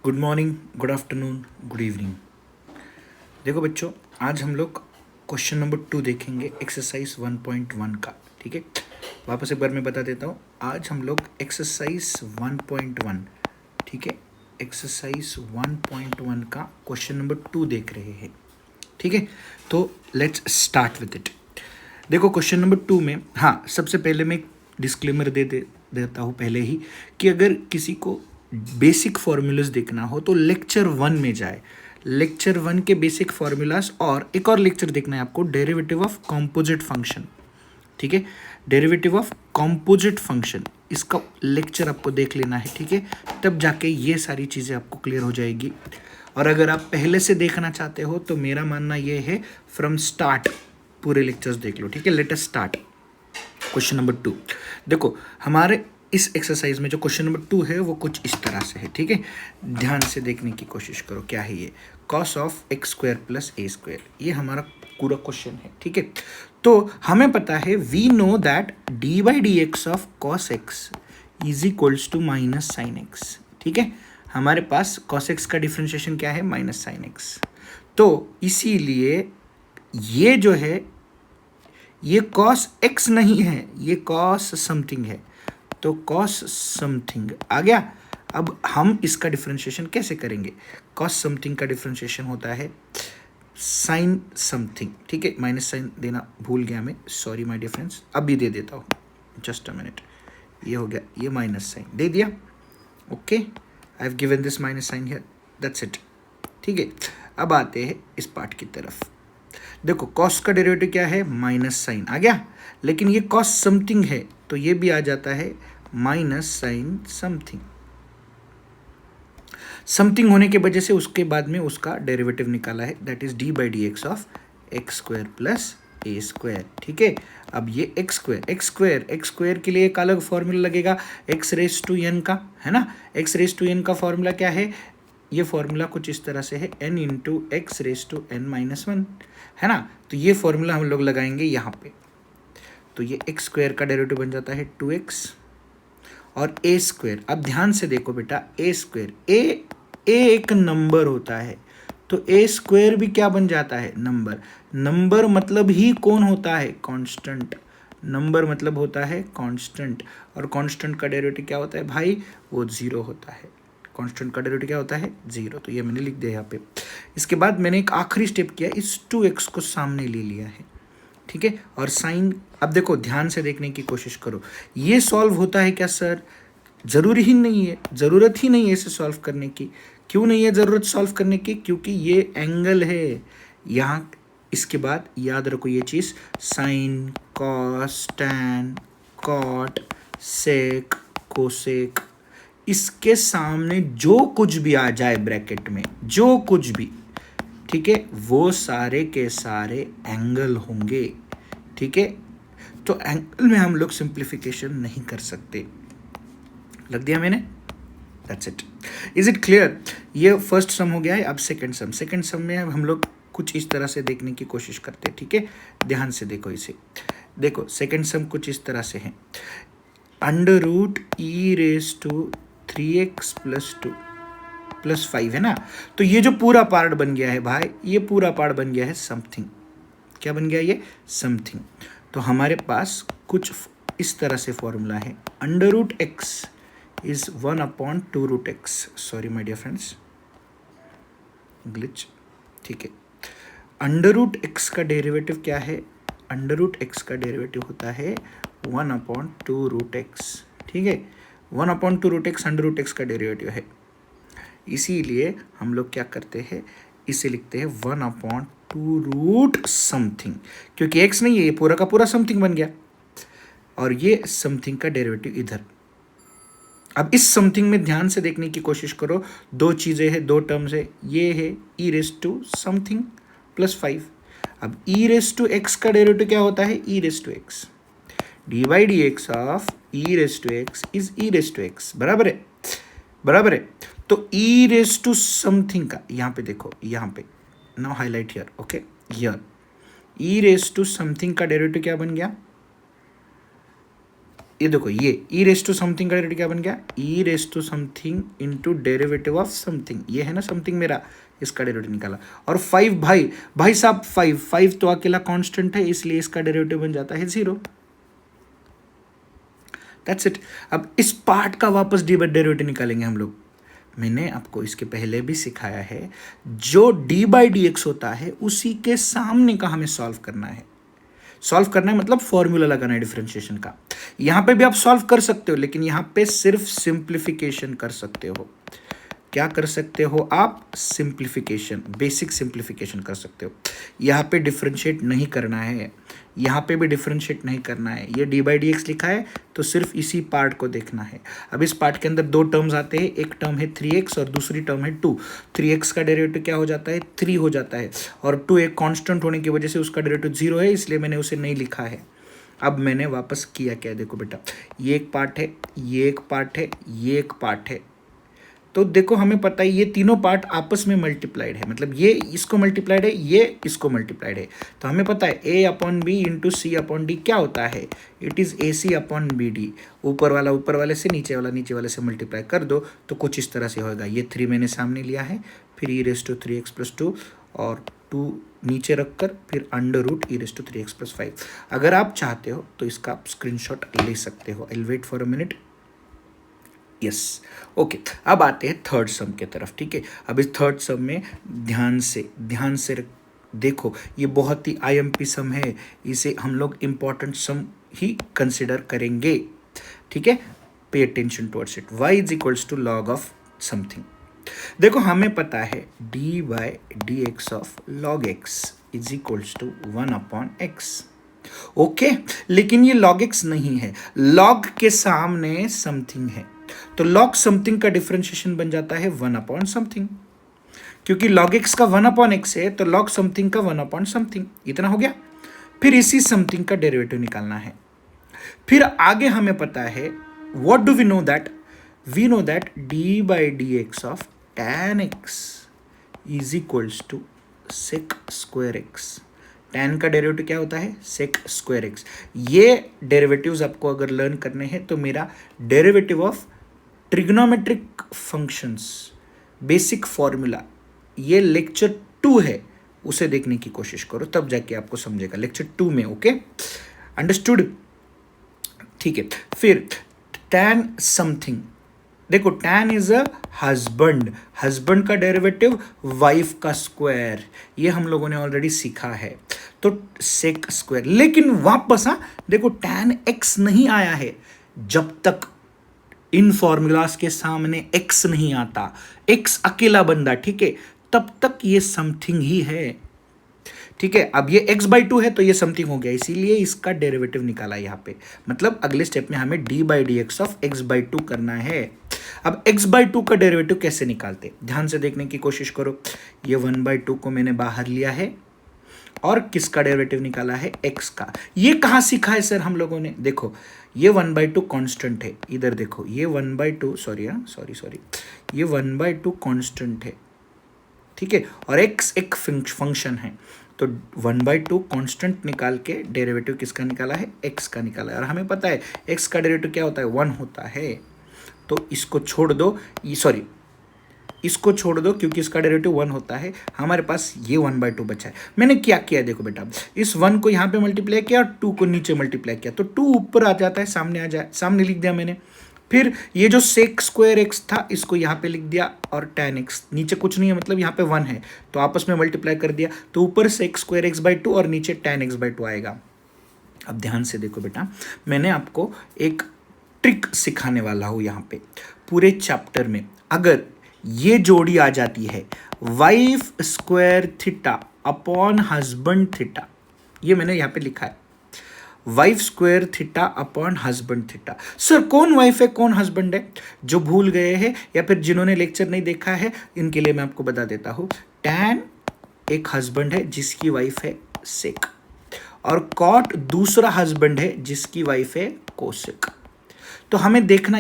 Good morning, good afternoon, good evening. देखो बच्चों, आज हम लोग क्वेश्चन नंबर 2 देखेंगे एक्सरसाइज 1.1 का। ठीक है, वापस एक बार मैं बता देता हूँ। आज हम लोग एक्सरसाइज 1.1, ठीक है, एक्सरसाइज 1.1 का क्वेश्चन नंबर 2 देख रहे हैं। ठीक है, तो लेट्स स्टार्ट विद इट। देखो क्वेश्चन नंबर 2 में, हाँ, सबसे पहले मैं एक डिस्क्लेमर देता हूँ पहले ही कि अगर किसी को बेसिक फार्मूलाज देखना हो तो लेक्चर 1 में जाए। लेक्चर 1 के बेसिक फार्मूलाज और एक और लेक्चर देखना है आपको, डेरिवेटिव ऑफ कॉम्पोजिट फंक्शन। ठीक है, डेरिवेटिव ऑफ कॉम्पोजिट फंक्शन, इसका लेक्चर आपको देख लेना है। ठीक है, तब जाके ये सारी चीज़ें आपको क्लियर हो जाएगी। और अगर आप पहले से देखना चाहते हो तो मेरा मानना ये है फ्रॉम स्टार्ट पूरे लेक्चर्स देख लो। ठीक है, let us start question number 2। देखो हमारे इस एक्सरसाइज में जो क्वेश्चन नंबर 2 है वो कुछ इस तरह से है। ठीक है, ध्यान से देखने की कोशिश करो। क्या है ये? Cos of x square plus A square, ये हमारा पूरा क्वेश्चन है। ठीक है, तो हमें पता है, we know that d by d x of cos x is equals to minus sine x. ठीक है, हमारे पास कॉस एक्स का डिफ्रेंशिएशन क्या है? Minus sine x. तो इसीलिए ये जो है ये कॉस एक्स नहीं है, ये कॉस समथिंग है। तो कॉस समथिंग आ गया। अब हम इसका डिफरेंशिएशन कैसे करेंगे? कॉस समथिंग का डिफरेंशिएशन होता है साइन समथिंग। ठीक है, माइनस साइन देना भूल गया मैं, सॉरी माय डियर फ्रेंड्स, अभी दे देता हूँ, जस्ट अ मिनट। ये हो गया, ये माइनस साइन दे दिया। Okay, I have given this minus sine here, that's it. ठीक है, अब आते हैं इस पार्ट की तरफ। देखो कॉस का डेरिवेटिव क्या है? माइनस साइन आ गया, लेकिन ये कॉस समथिंग है तो ये भी आ जाता है माइनस साइन समथिंग। समथिंग होने की वजह से उसके बाद में उसका डेरिवेटिव निकाला है, that is D by d x of x square plus A square. ठीक है, अब ये एक्स स्क्वायर के लिए एक अलग फॉर्मूला लगेगा, एक्स रेस टू एन का, है ना। एक्स रेस टू एन का फॉर्मूला क्या है? ये फॉर्मूला कुछ इस तरह से है, n into x raise to n minus 1, है ना। तो ये फॉर्मूला हम लोग लगाएंगे यहाँ पे, तो ये एक्स स्क्वायर का डेरिवेटिव बन जाता है 2x और ए स्क्वायर। अब ध्यान से देखो बेटा, ए स्क्वायर, ए एक नंबर होता है तो ए स्क्वायर भी क्या बन जाता है? नंबर। नंबर मतलब ही कौन होता है? कांस्टेंट। नंबर मतलब होता है कांस्टेंट, और कांस्टेंट का डेरिवेटिव क्या होता है भाई? वो जीरो होता है। कांस्टेंट का डेरिवेटिव क्या होता है? जीरो। तो ये मैंने लिख दिया यहाँ पे। इसके बाद मैंने एक आखिरी स्टेप किया, इस 2x को सामने ले लिया है। ठीक है, और साइन, अब देखो ध्यान से देखने की कोशिश करो, ये सॉल्व होता है क्या सर? जरूरी ही नहीं है, जरूरत ही नहीं है इसे सॉल्व करने की। क्यों नहीं है जरूरत सॉल्व करने की? क्योंकि ये एंगल है यहाँ। इसके बाद याद रखो ये चीज, साइन, कॉस, टैन, कॉट, सेक, कोसेक, इसके सामने जो कुछ भी आ जाए ब्रैकेट में, जो कुछ भी, ठीक है, वो सारे के सारे एंगल होंगे। ठीक है, तो एंगल में हम लोग सिंप्लीफिकेशन नहीं कर सकते। लग दिया मैंने? That's it. Is it clear? ये फर्स्ट सम हो गया है। अब सेकंड सम। सेकंड सम में हम लोग कुछ इस तरह से देखने की कोशिश करते हैं। ठीक है, ध्यान से देखो इसे। देखो सेकंड सम कुछ इस तरह से है, under root e raise to 3x plus 2 plus 5, है ना। तो ये जो पूरा पार्ट बन गया है भाई, ये पूरा पार्ट बन गया है समथिंग। क्या बन गया ये? समथिंग। तो हमारे पास कुछ इस तरह से फॉर्मूला है, under root x is 1/2 root x. Sorry my dear friends, glitch. ठीक है, अंडर रूट एक्स का डेरिवेटिव क्या है? अंडर रूट एक्स का डेरिवेटिव होता है 1/2 रूट एक्स। ठीक है, 1/2 root x under root x का डेरिवेटिव है। इसीलिए हम लोग क्या करते हैं, इसे लिखते हैं 1/2 रूट समथिंग, क्योंकि एक्स नहीं है, ये पूरा का पूरा समथिंग बन गया, और ये समथिंग का डेरिवेटिव इधर। अब इस समथिंग में ध्यान से देखने की कोशिश करो, दो चीज़ें हैं, दो टर्म्स है, ये है e raise to something plus 5। अब ई रेस टू एक्स का डेरिवेटिव क्या होता है? E raise to x. D by d x of e raise to x is e raise to x, बराबर है, बराबर है। तो ई रेस टू समथिंग का, यहाँ पे देखो, यहाँ पे now highlight here, okay, here e raise to something का डेरिवेटिव क्या बन गया? ये देखो, ये ई रेस टू समथिंग का डेरिवेटिव क्या बन गया, e raise to something into derivative of something, ये है ना समथिंग मेरा, इसका डेरिवेटिव निकाला। और 5 भाई साहब 5 तो अकेला कांस्टेंट है, इसलिए इसका डेरिवेटिव बन जाता है 0। That's it. अब इस पार्ट का वापस डेरिवेटिव निकालेंगे हम लोग। मैंने आपको इसके पहले भी सिखाया है, जो डी बाई डी एक्स होता है उसी के सामने का हमें सॉल्व करना है। सॉल्व करना है मतलब फॉर्मूला लगाना है डिफरेंशिएशन का। यहां पे भी आप सॉल्व कर सकते हो, लेकिन यहां पे सिर्फ सिंप्लीफिकेशन कर सकते हो। क्या कर सकते हो आप, सिंप्लीफिकेशन, बेसिक सिंप्लीफिकेशन कर सकते हो। यहाँ पे डिफरेंशिएट नहीं करना है, यहाँ पे भी डिफरेंशिएट नहीं करना है। ये डी बाई डी एक्स लिखा है तो सिर्फ इसी पार्ट को देखना है। अब इस पार्ट के अंदर दो टर्म्स आते हैं, एक टर्म है 3x और दूसरी टर्म है 2। 3x का डेरिवेटिव क्या हो जाता है, 3 हो जाता है, और 2 एक कांस्टेंट होने की वजह से उसका डेरिवेटिव 0 है, इसलिए मैंने उसे नहीं लिखा है। अब मैंने वापस किया क्या, देखो बेटा, ये एक पार्ट है, ये एक पार्ट है, ये एक पार्ट है। तो देखो हमें पता है ये तीनों पार्ट आपस में मल्टीप्लाइड है, मतलब ये इसको मल्टीप्लाइड है, ये इसको मल्टीप्लाइड है। तो हमें पता है a upon b into c upon d क्या होता है, it is a c upon b d. ऊपर वाला ऊपर वाले से, नीचे वाला नीचे वाले से मल्टीप्लाई कर दो तो कुछ इस तरह से होगा। ये 3 मैंने सामने लिया है, फिर ई रेस टू 3x प्लस 2 और 2 नीचे रखकर फिर under root e raise to 3x plus 5। अगर आप चाहते हो तो इसका स्क्रीनशॉट ले सकते हो। I will wait for a minute. Yes, okay. अब आते हैं थर्ड सम के तरफ, ठीक है। अब इस थर्ड सम में ध्यान से देखो, ये बहुत ही आईएमपी सम है, इसे हम लोग इम्पॉर्टेंट सम ही कंसिडर करेंगे, ठीक है। Pay attention towards it. y is equals to log of something. देखो हमें पता है d by d x of log x is equals to 1 upon x. Okay, लेकिन ये log x नहीं है, log के सामने समथिंग है, तो log समथिंग का डिफरेंशिएशन बन जाता है 1 अपॉन समथिंग। क्योंकि log x का 1 अपॉन x है तो log समथिंग का 1 अपॉन समथिंग, इतना हो गया। फिर इसी समथिंग का डेरिवेटिव निकालना है। फिर आगे हमें पता है, what do we know that, we know that d by d x of tan x is equals to sec square x. tan का डेरिवेटिव क्या होता है, sec स्क्वायर एक्स। ये डेरिवेटिव्स आपको अगर लर्न करने हैं तो मेरा derivative of trigonometric functions basic formula, ये लेक्चर 2 है, उसे देखने की कोशिश करो, तब जाके आपको समझेगा लेक्चर 2 में। ओके, अंडरस्टूड, ठीक है। फिर tan समथिंग, देखो tan is a husband, husband का डेरिवेटिव वाइफ का स्क्वायर, ये हम लोगों ने ऑलरेडी सीखा है, तो सेक स्क्वायर। लेकिन वापस देखो tan x नहीं आया है, जब तक इन फॉर्मूलाज के सामने x नहीं आता, x अकेला बंदा, ठीक है, तब तक ये समथिंग ही है, ठीक है। अब ये x बाई 2 है तो ये समथिंग हो गया, इसीलिए इसका डेरिवेटिव निकाला यहाँ पे। मतलब अगले स्टेप में हमें d by d x of x by 2 करना है। अब x बाई 2 का डेरिवेटिव कैसे निकालते, ध्यान से देखने की कोशिश करो। ये 1 बाई 2 को मैंने बाहर लिया है और किसका डेरिवेटिव निकाला है, x का। ये कहाँ सीखा है सर हम लोगों ने, देखो ये 1 बाई 2 कॉन्स्टेंट है, इधर देखो ये 1 बाई 2 सॉरी ये 1 बाई 2 कॉन्स्टेंट है, ठीक है, और x एक फंक्शन है, तो 1 बाई 2 कॉन्स्टेंट निकाल के डेरिवेटिव किसका निकाला है, x का निकाला है। और हमें पता है x का डेरिवेटिव क्या होता है, 1 होता है। तो इसको छोड़ दो, इसको छोड़ दो क्योंकि इसका डेरिवेटिव 1 होता है। हमारे पास ये 1 बाई 2 बचा है। मैंने क्या किया, देखो बेटा, इस 1 को यहाँ पे मल्टीप्लाई किया और 2 को नीचे मल्टीप्लाई किया, तो 2 ऊपर आ जाता है, सामने लिख दिया मैंने। फिर ये जो सेक स्क्वायर एक्स था इसको यहाँ पे लिख दिया, और tan x नीचे कुछ नहीं है, मतलब यहाँ पे 1 है तो आपस में मल्टीप्लाई कर दिया, तो ऊपर सेक स्क्वायर एक्स बाई 2 और नीचे tan x बाई 2 आएगा। अब ध्यान से देखो बेटा, मैंने आपको एक ट्रिक सिखाने वाला हूँ यहाँ पे पूरे चैप्टर में। अगर ये जोड़ी आ जाती है wife square theta upon husband theta, ये मैंने यहाँ पे लिखा है, wife square theta upon husband theta. Sir कौन वाइफ है कौन हस्बैंड है, जो भूल गए हैं या फिर जिन्होंने लेक्चर नहीं देखा है, इनके लिए मैं आपको बता देता हूँ। टैन एक हस्बैंड है जिसकी वाइफ है सेक, और कॉट दूसरा हस्बैंड है जिसकी वाइफ है कोसेक। तो हमें देखना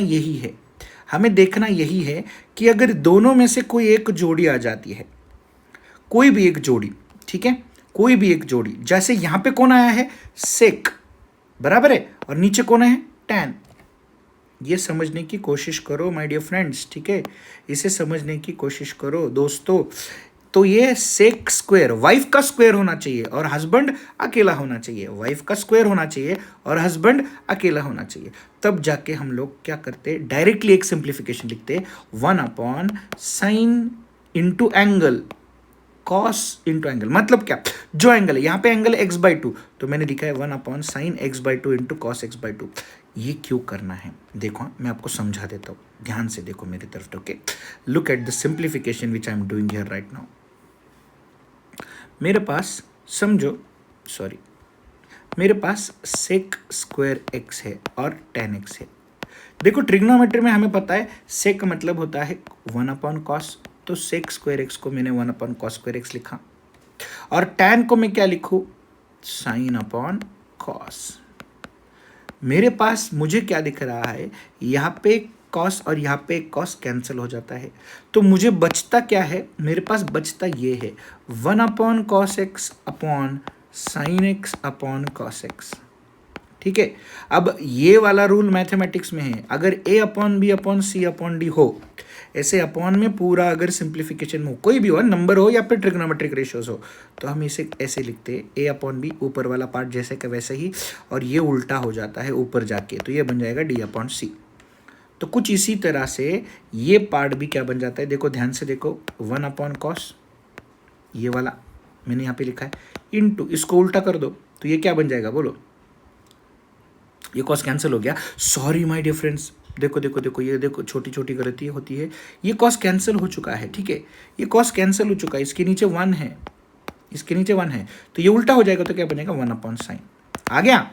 यही है कि अगर दोनों में से कोई एक जोड़ी आ जाती है, कोई भी एक जोड़ी, ठीक है, कोई भी एक जोड़ी, जैसे यहां पे कौन आया है, सेक, बराबर है, और नीचे कौन है, टैन, ये समझने की कोशिश करो माय डियर फ्रेंड्स, ठीक है, इसे समझने की कोशिश करो दोस्तों। तो ये सेक स्क्वायर वाइफ का स्क्वायर होना चाहिए और हस्बैंड अकेला होना चाहिए, वाइफ का स्क्वायर होना चाहिए और हस्बैंड अकेला होना चाहिए। तब जाके हम लोग क्या करते, डायरेक्टली एक सिंप्लीफिकेशन लिखते, 1/sin into angle cos into angle. मतलब क्या, जो एंगल है यहाँ पे एंगल है x/2, तो मैंने लिखा है 1/sin x/2 into cos x/2। ये क्यों करना है देखो, मैं आपको समझा देता हूँ, ध्यान से देखो मेरी तरफ। Okay, look at the simplification which I am doing here right now. मेरे पास समझो, सॉरी, मेरे पास सेक स्क्वायर x है और tan x है। देखो ट्रिग्नोमेट्री में हमें पता है सेक मतलब होता है 1/cos, तो सेक स्क्वायर x को मैंने 1/cos स्क्वायर x लिखा, और tan को मैं क्या लिखूं, sin/cos। मेरे पास मुझे क्या दिख रहा है, यहाँ पे कॉस और यहाँ पे कॉस कैंसिल हो जाता है, तो मुझे बचता क्या है, मेरे पास बचता ये है 1/cos x upon sin x upon cos x। ठीक है, अब ये वाला रूल मैथमेटिक्स में है, अगर a upon b upon c upon d हो, ऐसे अपॉन में पूरा अगर सिंप्लीफिकेशन हो, कोई भी हो, नंबर हो या फिर ट्रिग्नोमेट्रिक रेशियोज हो, तो हम इसे ऐसे लिखते a अपॉन बी, ऊपर वाला पार्ट जैसे का वैसे ही, और ये उल्टा हो जाता है ऊपर जाके, तो ये बन जाएगा d अपॉन सी। तो कुछ इसी तरह से ये पार्ट भी क्या बन जाता है, देखो ध्यान से देखो, 1/cos, ये वाला मैंने यहाँ पे लिखा है, इनटू इसको उल्टा कर दो तो ये क्या बन जाएगा बोलो, ये कॉस कैंसिल हो गया, सॉरी माय डियर फ्रेंड्स, देखो देखो देखो, ये देखो छोटी छोटी गलती होती है, ये कॉस कैंसिल हो चुका है, ठीक है, ये कॉस कैंसिल हो चुका है, इसके नीचे 1 है, इसके नीचे 1 है, तो ये उल्टा हो जाएगा, तो क्या बनेगा 1/sin आ गया।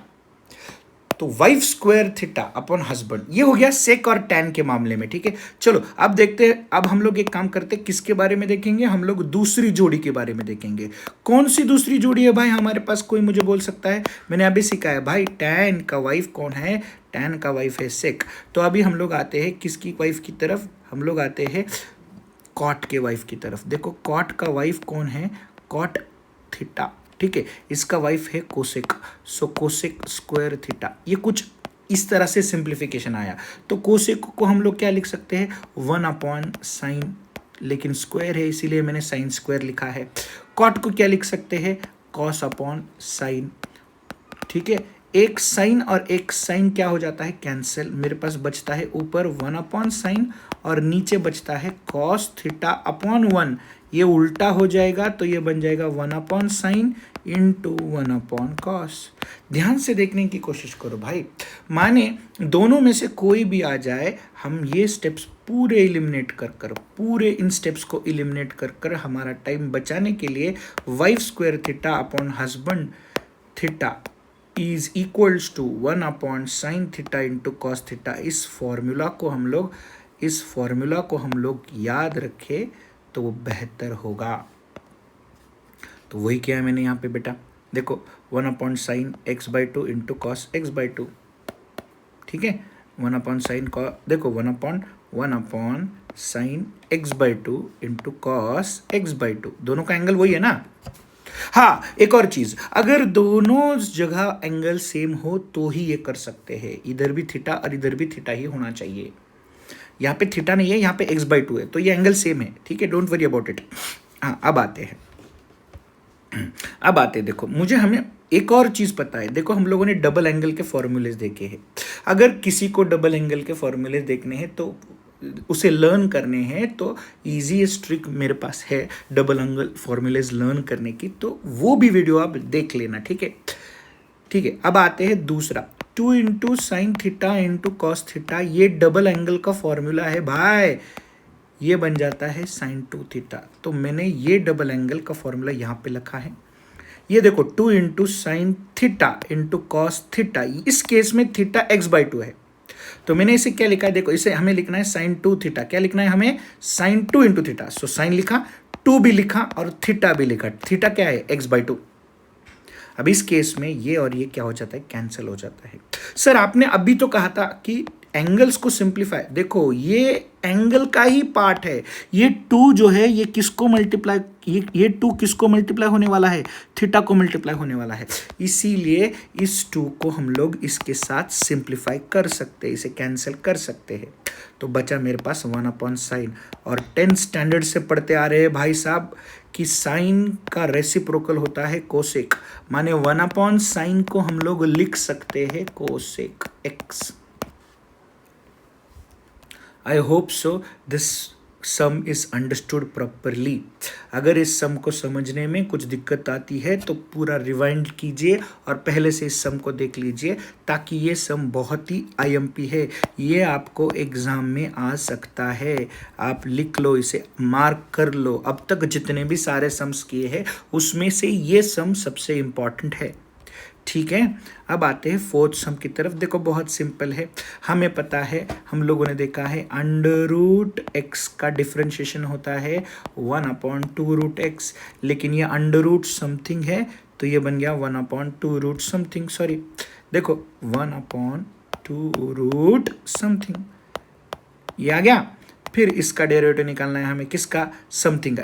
तो wife square theta upon husband, ये हो गया सेक और टैन के मामले में, ठीक है। चलो अब देखते हैं, अब हम लोग एक काम करते हैं, किसके बारे में देखेंगे, हम लोग दूसरी जोड़ी के बारे में देखेंगे। कौन सी दूसरी जोड़ी है भाई हमारे पास, कोई मुझे बोल सकता है, मैंने अभी सिखाया भाई, टैन का वाइफ कौन है, टैन का वाइफ है सेक। तो अभी हम लोग आते हैं किसकी वाइफ की तरफ, हम लोग आते हैं कॉट के वाइफ की तरफ। देखो कॉट का वाइफ कौन है, कॉट थीटा, ठीक है, इसका वाइफ है कोसेक, सो कोसेक स्क्वायर थीटा। ये कुछ इस तरह से सिंप्लीफिकेशन आया, तो कोसेक को हम लोग क्या लिख सकते हैं, 1/sin, लेकिन स्क्वायर है इसीलिए मैंने साइन स्क्वायर लिखा है। कॉट को क्या लिख सकते हैं, कॉस अपॉन साइन, ठीक है, एक साइन और एक साइन क्या हो जाता है, कैंसिल, मेरे पास बचता है ऊपर 1/sin और नीचे बचता है कॉस थीटा अपॉन 1, ये उल्टा हो जाएगा, तो ये बन जाएगा 1/sin इंटू 1/cos। ध्यान से देखने की कोशिश करो भाई, माने दोनों में से कोई भी आ जाए, हम ये स्टेप्स पूरे इलिमिनेट कर पूरे इन स्टेप्स को इलिमिनेट कर हमारा टाइम बचाने के लिए wife square theta upon husband theta is equals to 1/sin theta into cos theta, इस फॉर्मूला को हम लोग याद रखें तो वो बेहतर होगा। तो वही किया है मैंने यहाँ पे बेटा, देखो 1/sin x/2 into cos x/2, ठीक है, 1/sin को देखो 1/sin x/2 into cos x/2, दोनों का एंगल वही है ना। हाँ, एक और चीज, अगर दोनों जगह एंगल सेम हो तो ही ये कर सकते हैं, इधर भी थीटा और इधर भी थीटा ही होना चाहिए। यहाँ पे थीटा नहीं है, यहाँ पे x/2 है, तो ये एंगल सेम है, ठीक है, डोंट वरी अबाउट इट। हाँ अब आते हैं देखो, हमें एक और चीज पता है, देखो हम लोगों ने डबल एंगल के फॉर्मूलेज देखे हैं। अगर किसी को डबल एंगल के फॉर्मूलेज देखने हैं तो उसे लर्न करने हैं, तो ईजीएस्ट ट्रिक मेरे पास है डबल एंगल फॉर्मूलेज लर्न करने की, तो वो भी वीडियो आप देख लेना, ठीक है। अब आते हैं दूसरा, 2/sin theta into cos theta, ये डबल एंगल का फॉर्मूला है भाई, ये बन जाता है sin 2 थीटा। तो मैंने ये डबल एंगल का फॉर्मूला यहाँ पे लिखा है, ये देखो 2/sin theta into cos theta, इस केस में थीटा x/2 है, तो मैंने इसे क्या लिखा है, देखो इसे हमें लिखना है sin 2 थीटा, क्या लिखना है हमें, sin 2 into theta, so sine लिखा, 2 भी लिखा और थीटा भी लिखा, थीटा क्या है x/2। अब इस केस में ये और ये क्या हो जाता है, कैंसिल हो जाता है। सर आपने अभी तो कहा था कि एंगल्स को सिंप्लीफाई, देखो ये एंगल का ही पार्ट है। ये 2 जो है ये किसको मल्टीप्लाई, ये 2 किसको मल्टीप्लाई होने वाला है, थीटा को मल्टीप्लाई होने वाला है। इसीलिए इस 2 को हम लोग इसके साथ सिंप्लीफाई कर सकते हैं, इसे कैंसिल कर सकते हैं। तो बचा मेरे पास 1/sin। और 10th स्टैंडर्ड से पढ़ते आ रहे हैं भाई साहब कि साइन का रेसिप्रोकल होता है कोसेक, माने 1/sin को हम लोग लिख सकते हैं cosec x। I hope so this some is understood properly. अगर इस सम को समझने में कुछ दिक्कत आती है तो पूरा रिवाइंड कीजिए और पहले से इस सम को देख लीजिए, ताकि ये सम बहुत ही आईएमपी है, ये आपको एग्जाम में आ सकता है। आप लिख लो, इसे मार्क कर लो। अब तक जितने भी सारे सम्स किए हैं उसमें से ये सम सबसे इंपॉर्टेंट है, ठीक है। अब आते हैं फोर्थ सम की तरफ। देखो बहुत सिंपल है, हमें पता है, हम लोगों ने देखा है √x का डिफरेंशिएशन होता है 1/2√x, लेकिन ये अंडर समथिंग है तो ये बन गया 1/2 समथिंग, सॉरी देखो 1/2 समथिंग, ये आ गया। फिर इसका डेरिवेटिव निकालना है हमें, किसका, समथिंग का।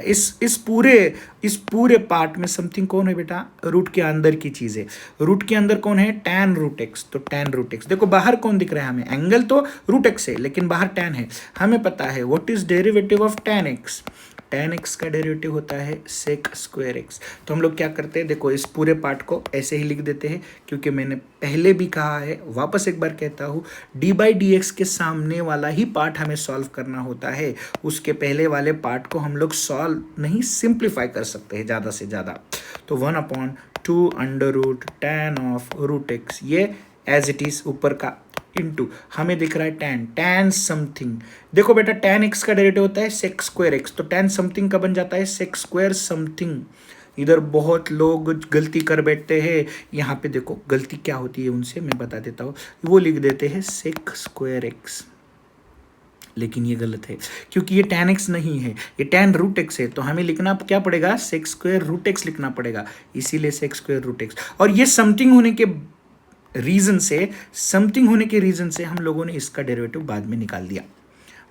इस पूरे पार्ट में समथिंग कौन है बेटा, रूट के अंदर की चीज है। रूट के अंदर कौन है, tan√x, तो tan√x। देखो बाहर कौन दिख रहा है हमें, एंगल तो √x है लेकिन बाहर tan है। हमें पता है what is derivative of tan x, tan x का डेरिवेटिव होता है sec²x। तो हम लोग क्या करते हैं, देखो इस पूरे पार्ट को ऐसे ही लिख देते हैं, क्योंकि मैंने पहले भी कहा है, वापस एक बार कहता हूँ, d/dx के सामने वाला ही पार्ट हमें सॉल्व करना होता है, उसके पहले वाले पार्ट को हम लोग सॉल्व नहीं सिंप्लीफाई कर सकते हैं ज़्यादा से ज़्यादा। तो 1/2 √tan(x), ये एज इट इज ऊपर का इंटू हमें दिख रहा है tan समथिंग। देखो बेटा tan x का डेरिवेटिव होता है sec²x, तो tan समथिंग का बन जाता है sec² समथिंग। इधर बहुत लोग गलती कर बैठते हैं, यहाँ पे देखो गलती क्या होती है उनसे मैं बता देता हूँ, वो लिख देते हैं sec²x, लेकिन ये गलत है क्योंकि ये tan x नहीं है, ये tan√x है। तो हमें लिखना क्या पड़ेगा, sec²√x लिखना पड़ेगा, इसीलिए sec²√x। और ये समथिंग होने के रीजन से हम लोगों ने इसका डेरिवेटिव बाद में निकाल दिया,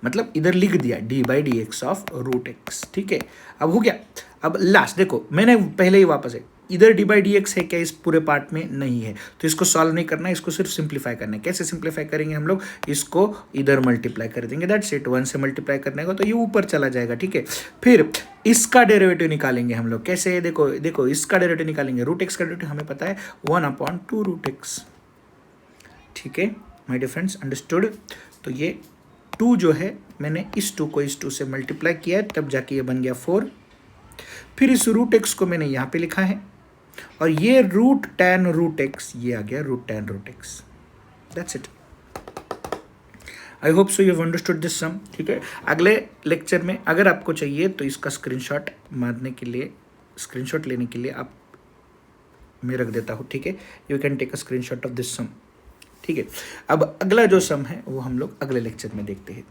मतलब इधर लिख दिया d/dx ऑफ √x, ठीक है। अब हो गया। अब लास्ट देखो, मैंने पहले ही वापस है, इधर d/dx है क्या, इस पूरे पार्ट में नहीं है, तो इसको सॉल्व नहीं करना है, इसको सिर्फ सिंप्लीफाई करना है। कैसे सिंप्लीफाई करेंगे हम लोग, इसको इधर मल्टीप्लाई कर देंगे, दैट्स इट। 1 से मल्टीप्लाई करने को तो ये ऊपर चला जाएगा, ठीक है। फिर इसका डेरिवेटिव निकालेंगे हम लोग, कैसे, देखो इसका डेरिवेटिव निकालेंगे, √x का डेरिवेटिव हमें पता है 1/2√x, ठीक है माय डियर फ्रेंड्स, अंडरस्टूड। तो ये 2 जो है, मैंने इस 2 को इस 2 से मल्टीप्लाई किया है, तब जाके ये बन गया 4। फिर इस √x को मैंने यहाँ पे लिखा है, और ये √tan√x, ये आ गया √tan√x, that's it. I hope so you have understood this sum, ठीक है। अगले लेक्चर में अगर आपको चाहिए तो इसका स्क्रीनशॉट मारने के लिए, स्क्रीनशॉट लेने के लिए आप मैं रख देता हूँ, ठीक है। You can take a screenshot of this sum, ठीक है। अब अगला जो सम है वो हम लोग अगले लेक्चर में देखते हैं।